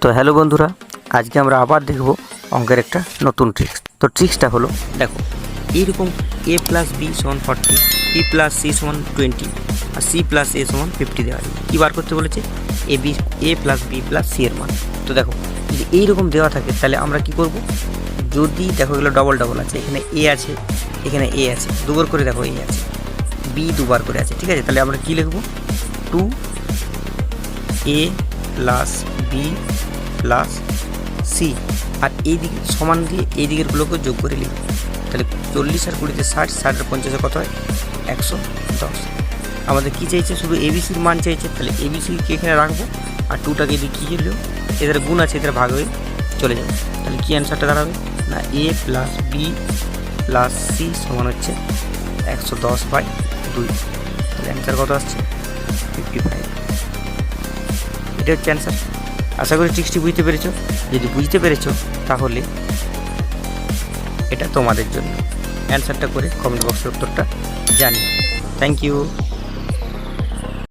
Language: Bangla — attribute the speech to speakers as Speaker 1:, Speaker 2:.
Speaker 1: তো হ্যালো বন্ধুরা, আজকে আমরা আবার দেখব অঙ্কের একটা নতুন ট্রিক্স। তো ট্রিক্সটা হলো, দেখো এইরকম a প্লাস বি সমান 40, b প্লাস সি সমান 20 আর সি প্লাস এ সমান 50 দেওয়া আছে। কী বার করতে বলেছে? এ প্লাস বি প্লাস সি এর মান। তো দেখো যদি এইরকম দেওয়া থাকে তাহলে আমরা কি করব? যদি দেখো এগুলো ডবল ডবল আছে, এখানে এ আছে, এখানে এ আছে, দুবার করে দেখো এ আছে, বি দুবার করে আছে, ঠিক আছে? তাহলে আমরা কি লিখব? 2a plus B plus C, আর এই দিকে সমান দিয়ে এই দিকেরগুলোকে যোগ করে লিখব। তাহলে 40 আর 20 60, 60 আর 50 কত হয়? 110। আমাদের কী চাইছে? শুধু এবিসির মান চাইছে। তাহলে এবিসিকে এখানে রাখবো আর 2টাকে এদিকে কী করলেও এদের গুণ আছে, এদের ভাগ হয়ে চলে যাবে। তাহলে কী অ্যান্সারটা দাঁড়াবে? না এ প্লাস বি প্লাস সি সমান হচ্ছে 110/2। তাহলে অ্যান্সার কত আসছে? 55। এটা হচ্ছে অ্যান্সার। আশা করি ট্রিক্সটি বুঝতে পেরেছো। যদি বুঝতে পেরেছো তাহলে এটা তোমাদের জন্য। অ্যান্সারটা করে কমেন্ট বক্সে উত্তরটা জানিও। Thank you.